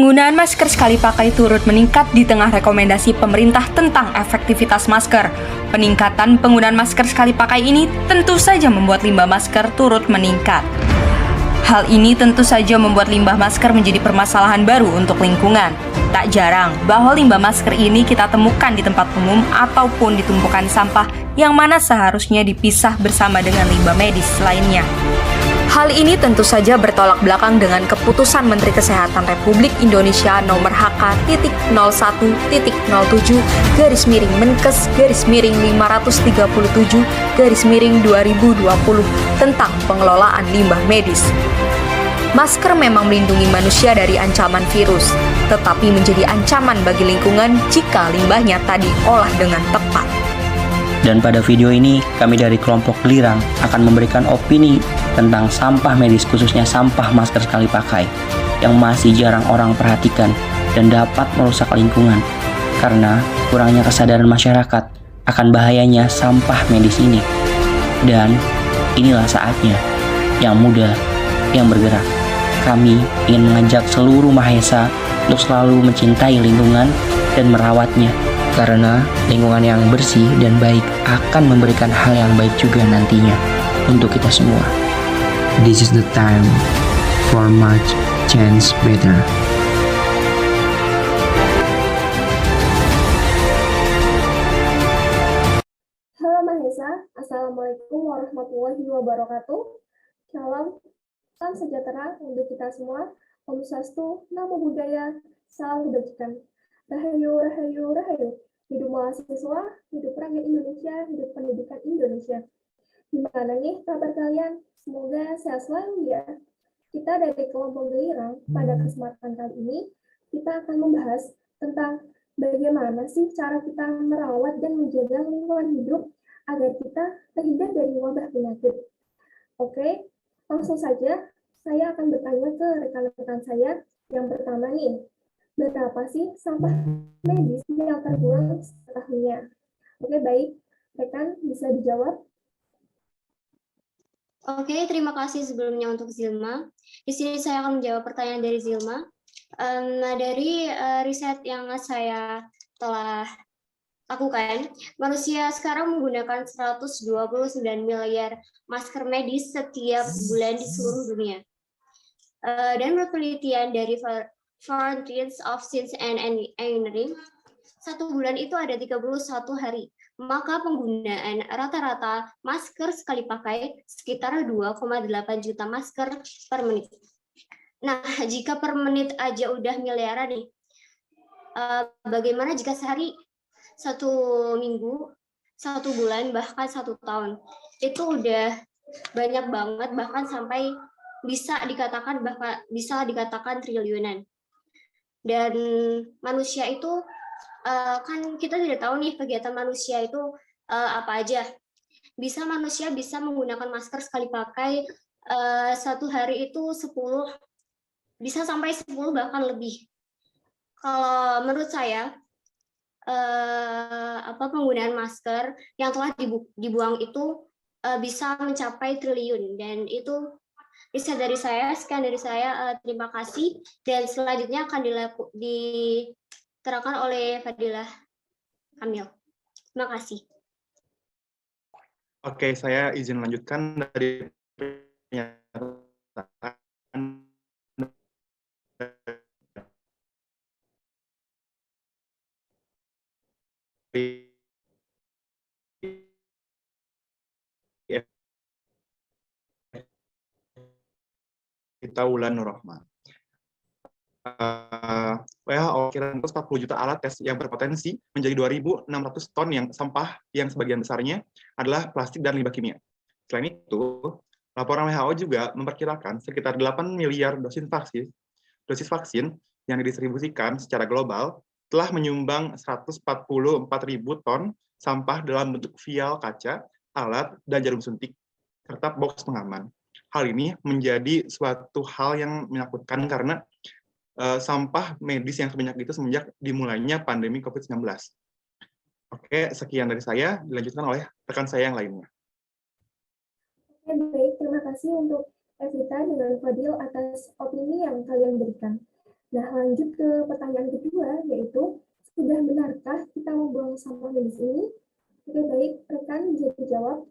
Penggunaan masker sekali pakai turut meningkat di tengah rekomendasi pemerintah tentang efektivitas masker. Peningkatan penggunaan masker sekali pakai ini tentu saja membuat limbah masker turut meningkat. Hal ini tentu saja membuat limbah masker menjadi permasalahan baru untuk lingkungan. Tak jarang bahwa limbah masker ini kita temukan di tempat umum ataupun di tumpukan sampah yang mana seharusnya dipisah bersama dengan limbah medis lainnya. Hal ini tentu saja bertolak belakang dengan keputusan Menteri Kesehatan Republik Indonesia nomor HK.01-07-Menkes-537-2020 tentang pengelolaan limbah medis. Masker memang melindungi manusia dari ancaman virus, tetapi menjadi ancaman bagi lingkungan jika limbahnya tak diolah dengan tepat. Dan pada video ini, kami dari kelompok Gelirang akan memberikan opini tentang sampah medis, khususnya sampah masker sekali pakai, yang masih jarang orang perhatikan dan dapat merusak lingkungan, karena kurangnya kesadaran masyarakat akan bahayanya sampah medis ini. Dan inilah saatnya, yang muda, yang bergerak. Kami ingin mengajak seluruh Mahesa untuk selalu mencintai lingkungan dan merawatnya, karena lingkungan yang bersih dan baik akan memberikan hal yang baik juga nantinya untuk kita semua. This is the time for much change better. Halo Mahesa, Assalamualaikum warahmatullahi wabarakatuh. Salam sejahtera untuk kita semua. Om Swastiastu, Namo Buddhaya, salam kebajikan. Rahayu, rahayu, rahayu. Hidup mahasiswa, hidup rakyat Indonesia, hidup pendidikan Indonesia. Gimana nih kabar kalian? Semoga sehat selalu ya. Kita dari kelompok Gelirang, pada kesempatan kali ini, kita akan membahas tentang bagaimana sih cara kita merawat dan menjaga lingkungan hidup agar kita terhindar dari wabah penyakit. Oke, langsung saja saya akan bertanya ke rekan-rekan saya. Yang pertama nih, berapa sih sampah medis yang terbuang setahunnya? Oke, baik. Rekan, bisa dijawab? Oke, terima kasih sebelumnya untuk Zilma. Di sini saya akan menjawab pertanyaan dari Zilma. Dari riset yang saya telah lakukan, manusia sekarang menggunakan 129 miliar masker medis setiap bulan di seluruh dunia. Dan menurut penelitian dari Frontiers of Science and Engineering, satu bulan itu ada 31 hari. Maka penggunaan rata-rata masker sekali pakai sekitar 2,8 juta masker per menit. Nah, jika per menit aja udah miliaran nih, bagaimana jika sehari, satu minggu, satu bulan, bahkan satu tahun? Itu udah banyak banget, bahkan sampai bisa dikatakan triliunan. Dan manusia itu kan kita tidak tahu nih kegiatan manusia itu apa aja. Manusia bisa menggunakan masker sekali pakai satu hari itu 10, bisa sampai 10 bahkan lebih. Kalau menurut saya penggunaan masker yang telah dibuang itu bisa mencapai triliun, dan itu riset dari saya. Sekian dari saya, terima kasih, dan selanjutnya akan diterangkan oleh Fadilah Kamil. Terima kasih. Oke, saya izin lanjutkan dari pernyataan kita Wulan Nurrahman. WHO kira 140 juta alat tes yang berpotensi menjadi 2.600 ton yang sampah yang sebagian besarnya adalah plastik dan limbah kimia. Selain itu, laporan WHO juga memperkirakan sekitar 8 miliar dosis vaksin yang didistribusikan secara global telah menyumbang 144.000 ton sampah dalam bentuk vial kaca, alat, dan jarum suntik, serta box pengaman. Hal ini menjadi suatu hal yang menakutkan karena sampah medis yang sebanyak itu semenjak dimulainya pandemi COVID-19. Oke, sekian dari saya, dilanjutkan oleh rekan saya yang lainnya. Oke, baik. Terima kasih untuk Evita dengan Fadil atas opini yang kalian berikan. Nah, lanjut ke pertanyaan kedua, yaitu sudah benarkah kita membuang sampah medis ini? Oke, baik, rekan bisa dijawab.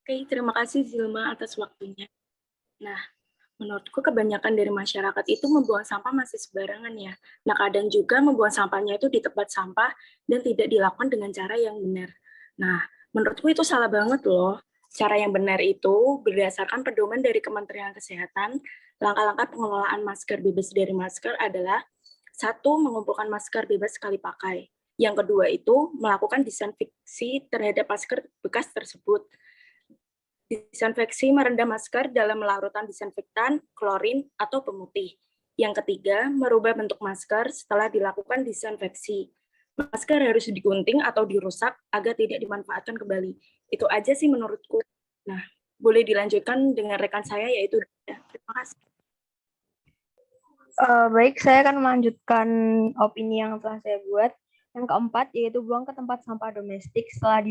Oke, terima kasih Zilma atas waktunya. Nah, menurutku kebanyakan dari masyarakat itu membuang sampah masih sembarangan ya. Nah, kadang juga membuang sampahnya itu di tempat sampah dan tidak dilakukan dengan cara yang benar. Nah, menurutku itu salah banget loh. Cara yang benar itu berdasarkan pedoman dari Kementerian Kesehatan, langkah-langkah pengelolaan masker bebas dari masker adalah satu, mengumpulkan masker bebas sekali pakai. Yang kedua itu melakukan disinfeksi terhadap masker bekas tersebut. Disinfeksi merendam masker dalam larutan disinfektan, klorin, atau pemutih. Yang ketiga, merubah bentuk masker setelah dilakukan disinfeksi. Masker harus digunting atau dirusak agar tidak dimanfaatkan kembali. Itu aja sih menurutku. Nah, boleh dilanjutkan dengan rekan saya, yaitu terima kasih. Baik, saya akan melanjutkan opini yang telah saya buat. Yang keempat yaitu buang ke tempat sampah domestik setelah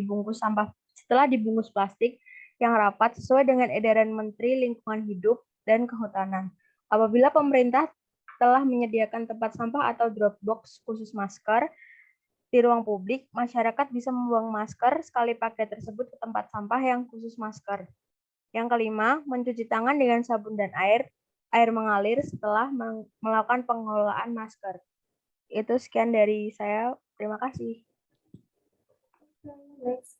dibungkus plastik yang rapat sesuai dengan edaran Menteri Lingkungan Hidup dan Kehutanan. Apabila pemerintah telah menyediakan tempat sampah atau drop box khusus masker di ruang publik, masyarakat bisa membuang masker sekali pakai tersebut ke tempat sampah yang khusus masker. Yang kelima, mencuci tangan dengan sabun dan air mengalir setelah melakukan pengelolaan masker. Itu sekian dari saya. Terima kasih. Next.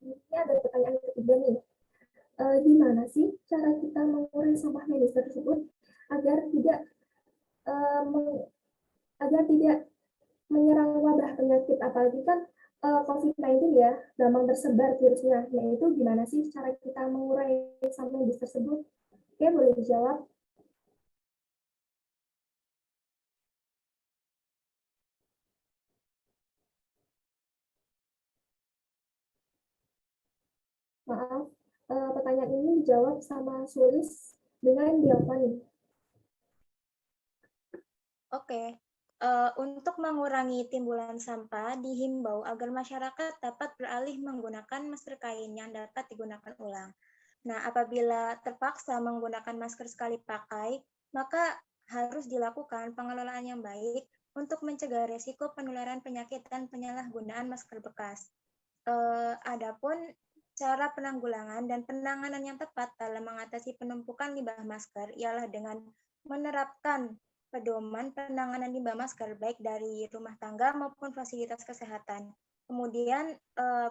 Ini ada pertanyaan ketiga nih. Gimana sih cara kita mengurangi sampah medis tersebut agar tidak menyerang wabah penyakit, apalagi kan COVID-19 ya, gampang tersebar virusnya. Yaitu gimana sih cara kita mengurangi sampah medis tersebut? Oke, boleh dijawab. Maaf, pertanyaan ini dijawab sama Sulis dengan Dialpa nih. Oke, untuk mengurangi timbulan sampah, dihimbau agar masyarakat dapat beralih menggunakan masker kain yang dapat digunakan ulang. Nah, apabila terpaksa menggunakan masker sekali pakai, maka harus dilakukan pengelolaan yang baik untuk mencegah resiko penularan penyakit dan penyalahgunaan masker bekas. Adapun cara penanggulangan dan penanganan yang tepat dalam mengatasi penumpukan limbah masker ialah dengan menerapkan pedoman penanganan limbah masker baik dari rumah tangga maupun fasilitas kesehatan. Kemudian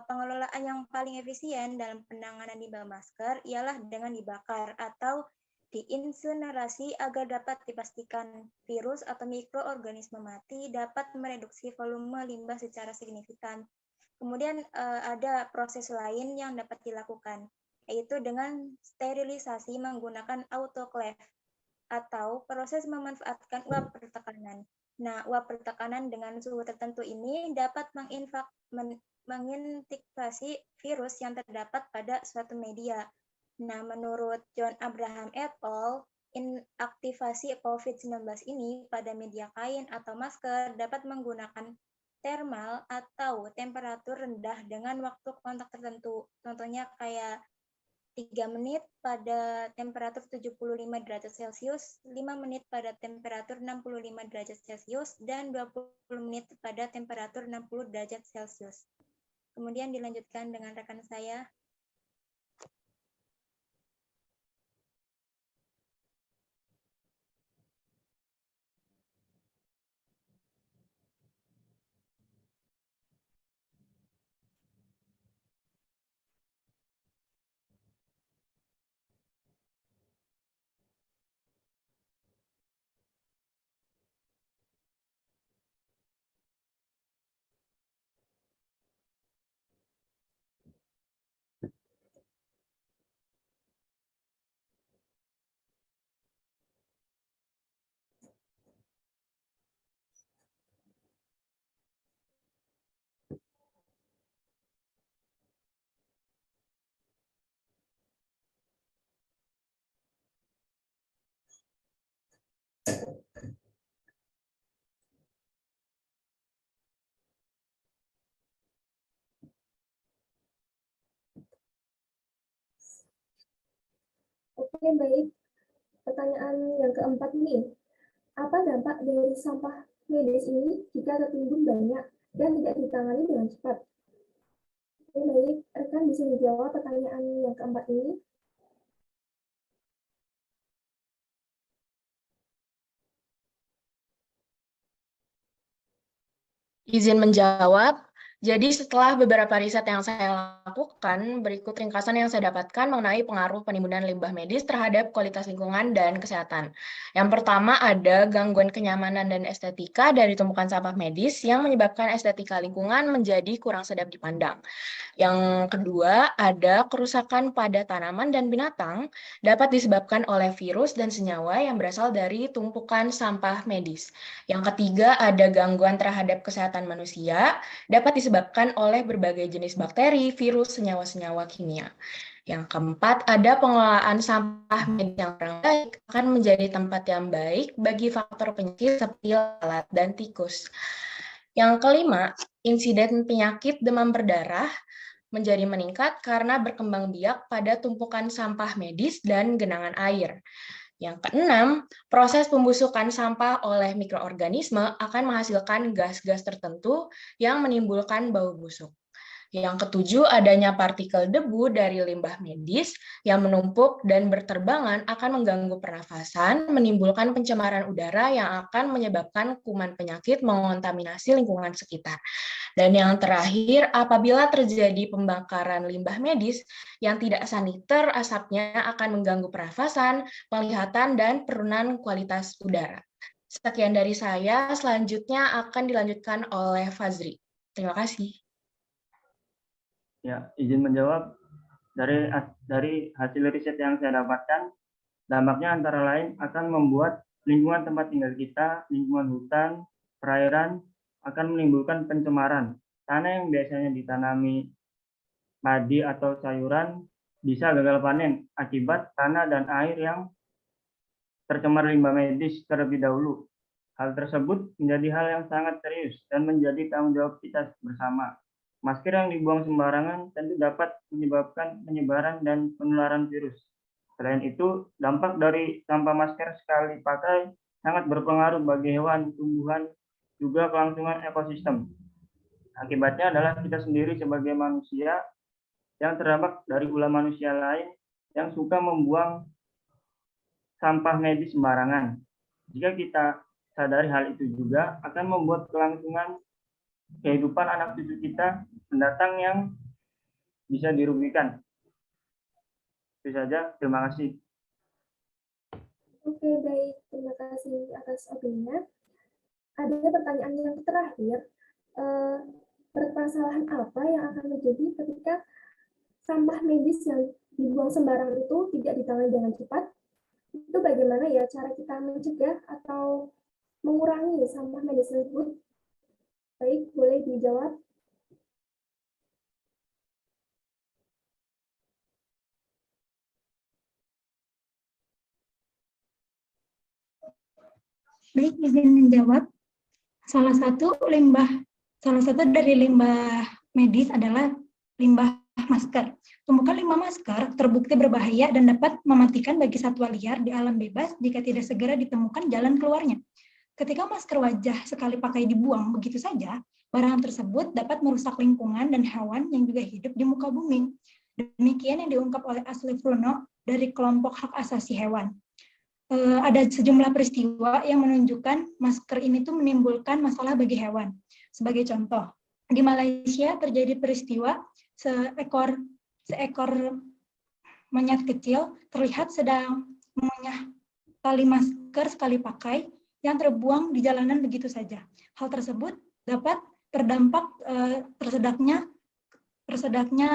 pengelolaan yang paling efisien dalam penanganan limbah masker ialah dengan dibakar atau diinsinerasi agar dapat dipastikan virus atau mikroorganisme mati dapat mereduksi volume limbah secara signifikan. Kemudian ada proses lain yang dapat dilakukan, yaitu dengan sterilisasi menggunakan autoclave atau proses memanfaatkan uap pertekanan. Nah, uap pertekanan dengan suhu tertentu ini dapat menginfeksi virus yang terdapat pada suatu media. Nah, menurut John Abraham et al., inaktivasi COVID-19 ini pada media kain atau masker dapat menggunakan termal atau temperatur rendah dengan waktu kontak tertentu. Contohnya kayak 3 menit pada temperatur 75 derajat Celcius, 5 menit pada temperatur 65 derajat Celcius, dan 20 menit pada temperatur 60 derajat Celcius. Kemudian dilanjutkan dengan rekan saya. Oke, baik. pertanyaan yang keempat nih. Apa dampak dari sampah medis ini jika tertimbun banyak dan tidak ditangani dengan cepat? Oke, baik, rekan bisa menjawab pertanyaan yang keempat ini. Izin menjawab. Jadi setelah beberapa riset yang saya lakukan, berikut ringkasan yang saya dapatkan mengenai pengaruh penimbunan limbah medis terhadap kualitas lingkungan dan kesehatan. Yang pertama ada gangguan kenyamanan dan estetika dari tumpukan sampah medis yang menyebabkan estetika lingkungan menjadi kurang sedap dipandang. Yang kedua, ada kerusakan pada tanaman dan binatang dapat disebabkan oleh virus dan senyawa yang berasal dari tumpukan sampah medis. Yang ketiga, ada gangguan terhadap kesehatan manusia dapat disebabkan oleh berbagai jenis bakteri, virus, senyawa-senyawa kimia. Yang keempat, ada pengelolaan sampah medis yang kurang baik akan menjadi tempat yang baik bagi faktor penyakit seperti lalat dan tikus. Yang kelima, insiden penyakit demam berdarah menjadi meningkat karena berkembang biak pada tumpukan sampah medis dan genangan air. Yang keenam, proses pembusukan sampah oleh mikroorganisme akan menghasilkan gas-gas tertentu yang menimbulkan bau busuk. Yang ketujuh, adanya partikel debu dari limbah medis yang menumpuk dan berterbangan akan mengganggu pernafasan, menimbulkan pencemaran udara yang akan menyebabkan kuman penyakit mengontaminasi lingkungan sekitar. Dan yang terakhir, apabila terjadi pembakaran limbah medis yang tidak saniter, asapnya akan mengganggu pernafasan, penglihatan, dan penurunan kualitas udara. Sekian dari saya, selanjutnya akan dilanjutkan oleh Fazri. Terima kasih. Ya, izin menjawab. Dari hasil riset yang saya dapatkan, dampaknya antara lain akan membuat lingkungan tempat tinggal kita, lingkungan hutan, perairan, akan menimbulkan pencemaran. Tanah yang biasanya ditanami padi atau sayuran bisa gagal panen akibat tanah dan air yang tercemar limbah medis terlebih dahulu. Hal tersebut menjadi hal yang sangat serius dan menjadi tanggung jawab kita bersama. Masker yang dibuang sembarangan tentu dapat menyebabkan penyebaran dan penularan virus. Selain itu, dampak dari sampah masker sekali pakai sangat berpengaruh bagi hewan, tumbuhan, juga kelangsungan ekosistem. Akibatnya adalah kita sendiri sebagai manusia yang terdampak dari ulah manusia lain yang suka membuang sampah medis sembarangan. Jika kita sadari hal itu juga akan membuat kelangsungan kehidupan anak cucu kita mendatang yang bisa dirugikan. Itu saja, terima kasih. Oke, baik. Terima kasih atas opininya. Ada pertanyaan yang terakhir. Permasalahan apa yang akan terjadi ketika sampah medis yang dibuang sembarangan itu tidak ditangani dengan cepat? Itu bagaimana ya cara kita mencegah atau mengurangi sampah medis tersebut? Baik, boleh dijawab. Baik, izin menjawab. Salah satu dari limbah medis adalah limbah masker. Tumpukan limbah masker terbukti berbahaya dan dapat mematikan bagi satwa liar di alam bebas jika tidak segera ditemukan jalan keluarnya. Ketika masker wajah sekali pakai dibuang begitu saja, barang tersebut dapat merusak lingkungan dan hewan yang juga hidup di muka bumi. Demikian yang diungkap oleh Asli Fruno dari kelompok hak asasi hewan. Ada sejumlah peristiwa yang menunjukkan masker ini tuh menimbulkan masalah bagi hewan. Sebagai contoh, di Malaysia terjadi peristiwa seekor monyet kecil terlihat sedang mengunyah tali masker sekali pakai yang terbuang di jalanan begitu saja. Hal tersebut dapat berdampak tersedaknya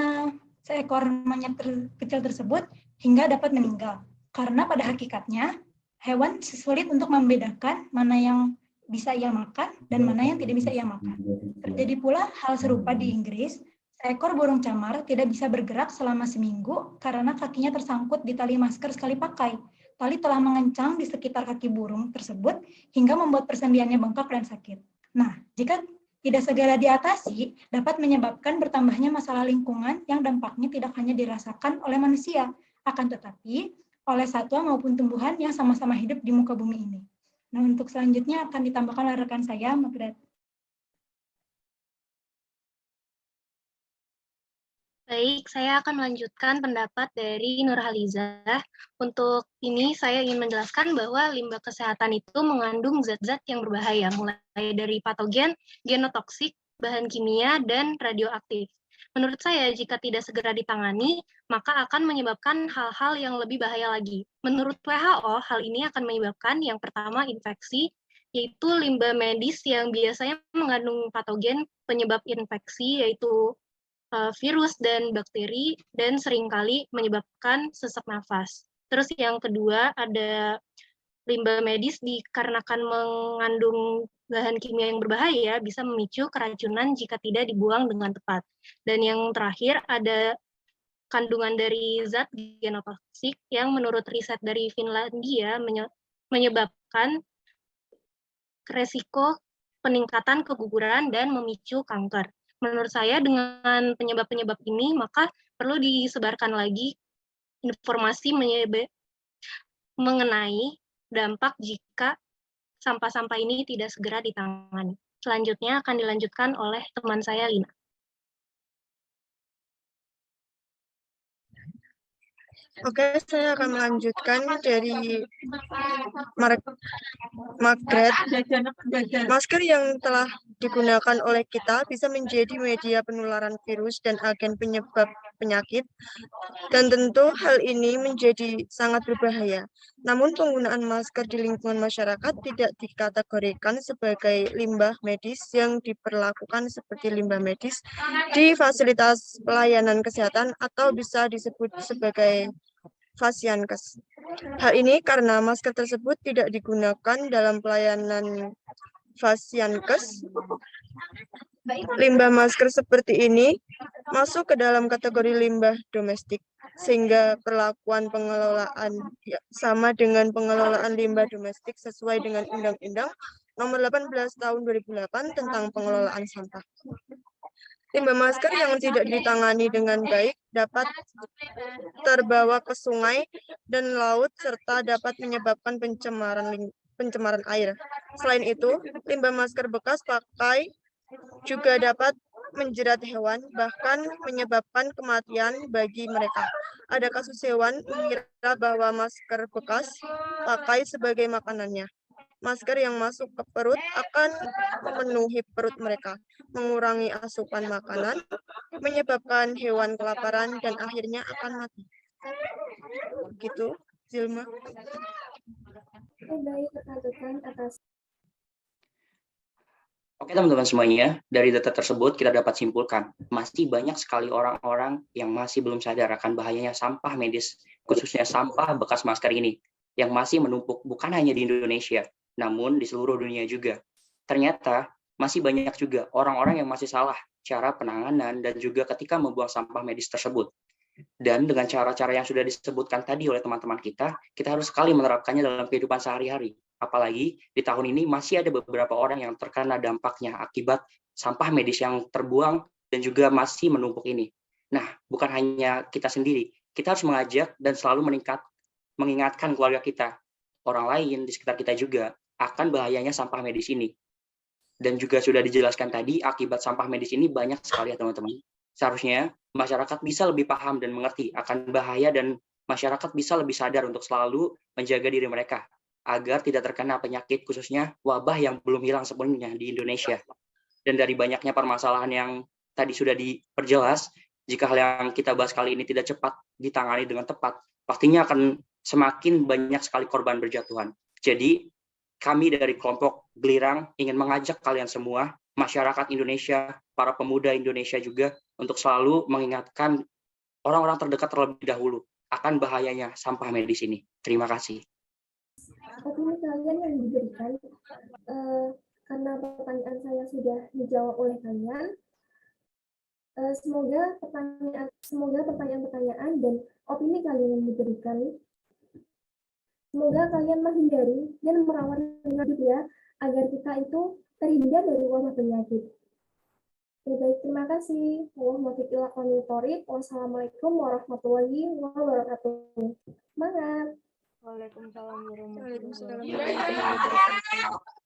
seekor monyet kecil tersebut hingga dapat meninggal. Karena pada hakikatnya hewan sulit untuk membedakan mana yang bisa ia makan dan mana yang tidak bisa ia makan. Terjadi pula hal serupa di Inggris. Seekor burung camar tidak bisa bergerak selama seminggu karena kakinya tersangkut di tali masker sekali pakai. Tali telah mengencang di sekitar kaki burung tersebut hingga membuat persendiannya bengkak dan sakit. Nah, jika tidak segera diatasi, dapat menyebabkan bertambahnya masalah lingkungan yang dampaknya tidak hanya dirasakan oleh manusia. Akan tetapi, oleh satwa maupun tumbuhan yang sama-sama hidup di muka bumi ini. Nah, untuk selanjutnya akan ditambahkan oleh rekan saya, Margaret. Baik, saya akan melanjutkan pendapat dari Nurhalizah. Untuk ini, saya ingin menjelaskan bahwa limbah kesehatan itu mengandung zat-zat yang berbahaya, mulai dari patogen, genotoksik, bahan kimia, dan radioaktif. Menurut saya, jika tidak segera ditangani, maka akan menyebabkan hal-hal yang lebih bahaya lagi. Menurut WHO, hal ini akan menyebabkan yang pertama infeksi, yaitu limbah medis yang biasanya mengandung patogen penyebab infeksi, yaitu virus dan bakteri, dan seringkali menyebabkan sesak nafas. Terus yang kedua ada limbah medis dikarenakan mengandung bahan kimia yang berbahaya bisa memicu keracunan jika tidak dibuang dengan tepat. Dan yang terakhir ada kandungan dari zat genotoksik yang menurut riset dari Finlandia menyebabkan resiko peningkatan keguguran dan memicu kanker. Menurut saya dengan penyebab-penyebab ini, maka perlu disebarkan lagi informasi mengenai dampak jika sampah-sampah ini tidak segera ditangani. Selanjutnya akan dilanjutkan oleh teman saya, Lina. Oke, saya akan melanjutkan dari Margaret. Masker yang telah digunakan oleh kita bisa menjadi media penularan virus dan agen penyebab penyakit, dan tentu hal ini menjadi sangat berbahaya. Namun penggunaan masker di lingkungan masyarakat tidak dikategorikan sebagai limbah medis yang diperlakukan seperti limbah medis di fasilitas pelayanan kesehatan atau bisa disebut sebagai Fasiankes. Hal ini karena masker tersebut tidak digunakan dalam pelayanan Fasiankes. Limbah masker seperti ini masuk ke dalam kategori limbah domestik, sehingga perlakuan pengelolaan sama dengan pengelolaan limbah domestik sesuai dengan Undang-Undang Nomor 18 Tahun 2008 tentang pengelolaan sampah. Limbah masker yang tidak ditangani dengan baik dapat terbawa ke sungai dan laut serta dapat menyebabkan pencemaran air. Selain itu, limbah masker bekas pakai juga dapat menjerat hewan, bahkan menyebabkan kematian bagi mereka. Ada kasus hewan mengira bahwa masker bekas pakai sebagai makanannya. Masker yang masuk ke perut akan memenuhi perut mereka, mengurangi asupan makanan, menyebabkan hewan kelaparan, dan akhirnya akan mati. Gitu, Zilma. Baik, rekan-rekan atas. Oke teman-teman semuanya, dari data tersebut kita dapat simpulkan, masih banyak sekali orang-orang yang masih belum sadar akan bahayanya sampah medis, khususnya sampah bekas masker ini, yang masih menumpuk bukan hanya di Indonesia, namun di seluruh dunia juga. Ternyata masih banyak juga orang-orang yang masih salah cara penanganan dan juga ketika membuang sampah medis tersebut. Dan dengan cara-cara yang sudah disebutkan tadi oleh teman-teman kita harus sekali menerapkannya dalam kehidupan sehari-hari. Apalagi di tahun ini masih ada beberapa orang yang terkena dampaknya akibat sampah medis yang terbuang dan juga masih menumpuk ini. Nah, bukan hanya kita sendiri, kita harus mengajak dan selalu mengingatkan keluarga kita, orang lain di sekitar kita juga, akan bahayanya sampah medis ini. Dan juga sudah dijelaskan tadi, akibat sampah medis ini banyak sekali ya teman-teman. Seharusnya masyarakat bisa lebih paham dan mengerti akan bahaya dan masyarakat bisa lebih sadar untuk selalu menjaga diri mereka agar tidak terkena penyakit khususnya wabah yang belum hilang sepenuhnya di Indonesia. Dan dari banyaknya permasalahan yang tadi sudah diperjelas, jika hal yang kita bahas kali ini tidak cepat ditangani dengan tepat, pastinya akan semakin banyak sekali korban berjatuhan. Jadi kami dari kelompok Gelirang ingin mengajak kalian semua, masyarakat Indonesia, para pemuda Indonesia juga, untuk selalu mengingatkan orang-orang terdekat terlebih dahulu akan bahayanya sampah medis ini. Terima kasih. Opini kalian yang diberikan, karena pertanyaan saya sudah dijawab oleh kalian, semoga pertanyaan-pertanyaan dan opini kalian yang diberikan, semoga kalian menghindari dan merawat hidup ya, agar kita itu terhindar dari wabah penyakit. Ya, baik, terima kasih. Wassalamualaikum warahmatullahi wabarakatuh. Semangat. Waalaikumsalam warahmatullahi Waalaikumsalam wabarakatuh.